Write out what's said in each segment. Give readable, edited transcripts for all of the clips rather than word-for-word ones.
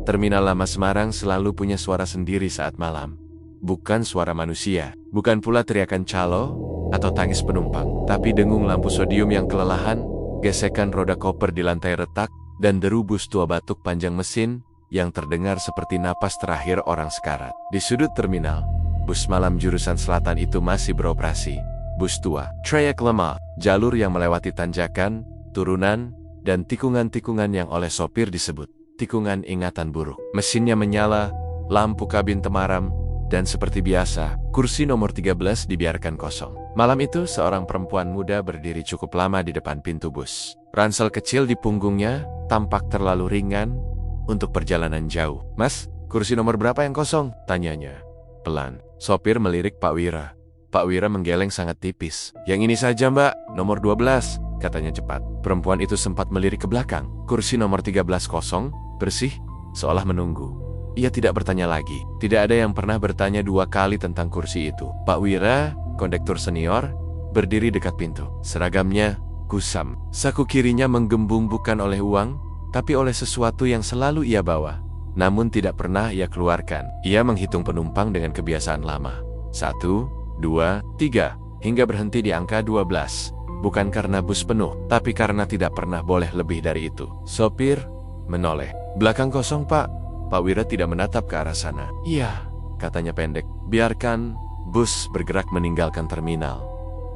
Terminal Lama Semarang selalu punya suara sendiri saat malam. Bukan suara manusia, bukan pula teriakan calo atau tangis penumpang, tapi dengung lampu sodium yang kelelahan, gesekan roda koper di lantai retak, dan deru bus tua batuk panjang mesin yang terdengar seperti napas terakhir orang sekarat. Di sudut terminal, bus malam jurusan selatan itu masih beroperasi. Bus tua, trayek lemah, jalur yang melewati tanjakan, turunan, dan tikungan-tikungan yang oleh sopir disebut tikungan ingatan buruk. Mesinnya menyala, lampu kabin temaram, dan seperti biasa, kursi nomor 13 dibiarkan kosong. Malam itu, seorang perempuan muda berdiri cukup lama di depan pintu bus. Ransel kecil di punggungnya tampak terlalu ringan untuk perjalanan jauh. "Mas, kursi nomor berapa yang kosong?" tanyanya. Pelan. Sopir melirik Pak Wira. Pak Wira menggeleng sangat tipis. "Yang ini saja, Mbak, nomor 12, katanya cepat. Perempuan itu sempat melirik ke belakang. Kursi nomor 13 kosong, bersih, seolah menunggu. Ia tidak bertanya lagi. Tidak ada yang pernah bertanya dua kali tentang kursi itu. Pak Wira, kondektur senior, berdiri dekat pintu. Seragamnya kusam. Saku kirinya menggembung bukan oleh uang, tapi oleh sesuatu yang selalu ia bawa, namun tidak pernah ia keluarkan. Ia menghitung penumpang dengan kebiasaan lama. 1, 2, 3, hingga berhenti di angka 12. Bukan karena bus penuh, tapi karena tidak pernah boleh lebih dari itu. Sopir menoleh. "Belakang kosong, Pak." Pak Wira tidak menatap ke arah sana. "Iya," katanya pendek. Biarkan bus bergerak meninggalkan terminal.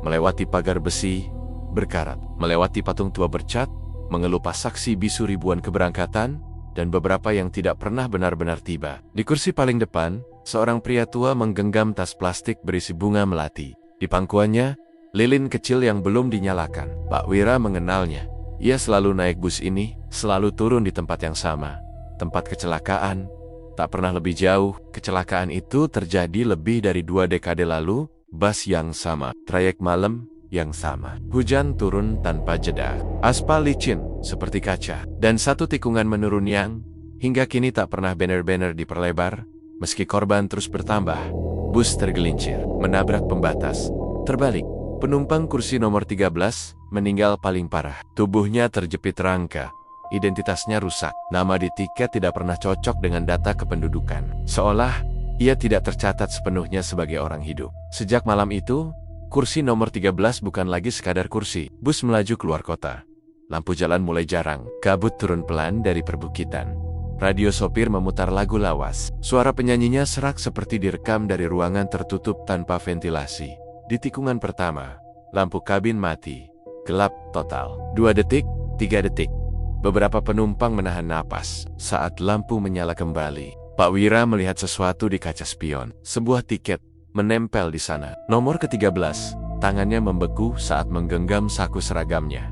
Melewati pagar besi berkarat, melewati patung tua bercat, mengelupas saksi bisu ribuan keberangkatan, dan beberapa yang tidak pernah benar-benar tiba. Di kursi paling depan, seorang pria tua menggenggam tas plastik berisi bunga melati. Di pangkuannya, lilin kecil yang belum dinyalakan. Pak Wira mengenalnya. Ia selalu naik bus ini, selalu turun di tempat yang sama. Tempat kecelakaan, tak pernah lebih jauh. Kecelakaan itu terjadi lebih dari 2 dekade lalu. Bus yang sama, trayek malam yang sama. Hujan turun tanpa jeda. Aspal licin seperti kaca, dan satu tikungan menurun yang hingga kini tak pernah banner-banner diperlebar. Meski korban terus bertambah, bus tergelincir, menabrak pembatas, terbalik. Penumpang kursi nomor 13 meninggal paling parah. Tubuhnya terjepit rangka. Identitasnya rusak. Nama di tiket tidak pernah cocok dengan data kependudukan. Seolah ia tidak tercatat sepenuhnya sebagai orang hidup. Sejak malam itu, kursi nomor 13 bukan lagi sekadar kursi. Bus melaju keluar kota. Lampu jalan mulai jarang. Kabut turun pelan dari perbukitan. Radio sopir memutar lagu lawas. Suara penyanyinya serak seperti direkam dari ruangan tertutup tanpa ventilasi. Di tikungan pertama, lampu kabin mati. Gelap total. 2 detik, 3 detik. Beberapa penumpang menahan napas saat lampu menyala kembali. Pak Wira melihat sesuatu di kaca spion. Sebuah tiket menempel di sana. Nomor ke-13. Tangannya membeku saat menggenggam saku seragamnya.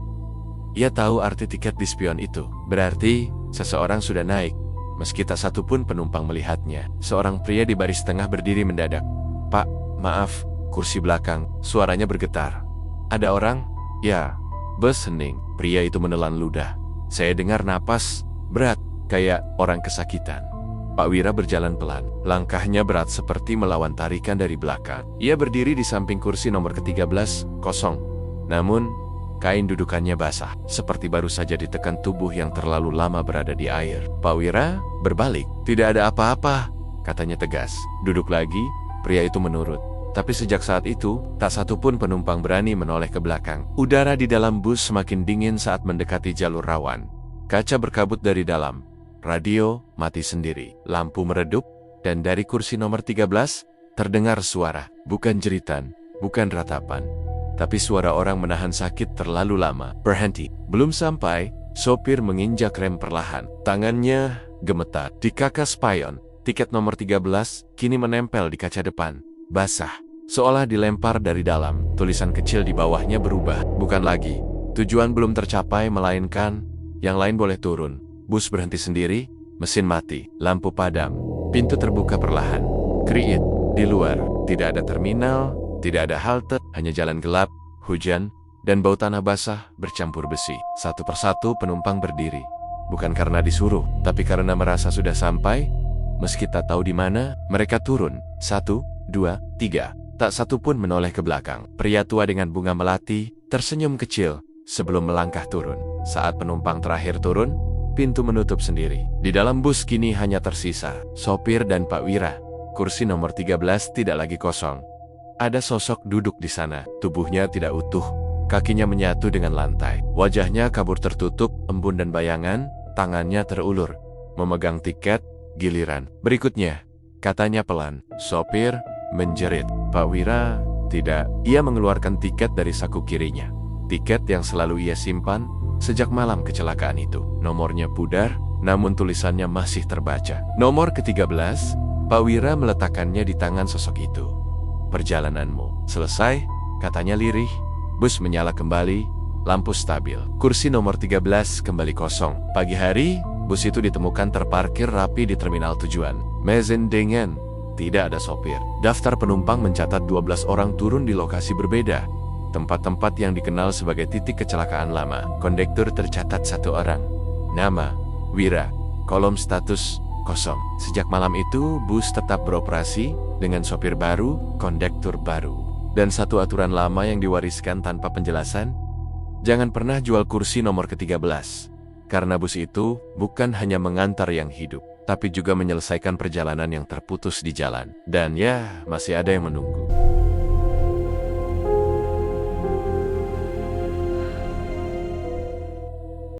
Ia tahu arti tiket di spion itu. Berarti seseorang sudah naik. Meski tak satu pun penumpang melihatnya. Seorang pria di baris tengah berdiri mendadak. "Pak, maaf, kursi belakang." Suaranya bergetar. "Ada orang?" "Ya." Bus hening. Pria itu menelan ludah. "Saya dengar napas berat, kayak orang kesakitan." Pak Wira berjalan pelan. Langkahnya berat seperti melawan tarikan dari belakang. Ia berdiri di samping kursi nomor ke-13, kosong. Namun, kain dudukannya basah, seperti baru saja ditekan tubuh yang terlalu lama berada di air. Pak Wira berbalik. "Tidak ada apa-apa," katanya tegas. Duduk lagi, pria itu menurut. Tapi sejak saat itu, tak satu pun penumpang berani menoleh ke belakang. Udara di dalam bus semakin dingin saat mendekati jalur rawan. Kaca berkabut dari dalam. Radio mati sendiri. Lampu meredup, dan dari kursi nomor 13, terdengar suara. Bukan jeritan, bukan ratapan, tapi suara orang menahan sakit terlalu lama. Berhenti. Belum sampai, sopir menginjak rem perlahan. Tangannya gemetar. Di kakas spion, tiket nomor 13 kini menempel di kaca depan. Basah, seolah dilempar dari dalam. Tulisan kecil di bawahnya berubah. Bukan lagi "Tujuan belum tercapai," melainkan "Yang lain boleh turun." Bus berhenti sendiri, mesin mati, lampu padam. Pintu terbuka perlahan. Kriit. Di luar, tidak ada terminal, tidak ada halte, hanya jalan gelap, hujan, dan bau tanah basah bercampur besi. Satu persatu penumpang berdiri. Bukan karena disuruh, tapi karena merasa sudah sampai. Meski tak tahu di mana, mereka turun. 1, 2, 3. Tak satu pun menoleh ke belakang. Pria tua dengan bunga melati tersenyum kecil sebelum melangkah turun. Saat penumpang terakhir turun, pintu menutup sendiri. Di dalam bus kini hanya tersisa sopir dan Pak Wira. Kursi nomor 13 tidak lagi kosong. Ada sosok duduk di sana. Tubuhnya tidak utuh. Kakinya menyatu dengan lantai. Wajahnya kabur tertutup, embun dan bayangan. Tangannya terulur, memegang tiket. Giliran berikutnya, katanya pelan. Sopir menjerit. Pak Wira, tidak. Ia mengeluarkan tiket dari saku kirinya. Tiket yang selalu ia simpan sejak malam kecelakaan itu. Nomornya pudar, namun tulisannya masih terbaca. Nomor ke-13, Pak Wira meletakkannya di tangan sosok itu. Perjalananmu selesai, katanya lirih. Bus menyala kembali, lampu stabil. Kursi nomor 13 kembali kosong. Pagi hari, bus itu ditemukan terparkir rapi di terminal tujuan. Mezendengen, tidak ada sopir. Daftar penumpang mencatat 12 orang turun di lokasi berbeda. Tempat-tempat yang dikenal sebagai titik kecelakaan lama. Kondektur tercatat 1 orang. Nama, Wira. Kolom status, kosong. Sejak malam itu, bus tetap beroperasi dengan sopir baru, kondektur baru. Dan satu aturan lama yang diwariskan tanpa penjelasan, jangan pernah jual kursi nomor ke-13. Karena bus itu bukan hanya mengantar yang hidup, tapi juga menyelesaikan perjalanan yang terputus di jalan. Dan ya, masih ada yang menunggu.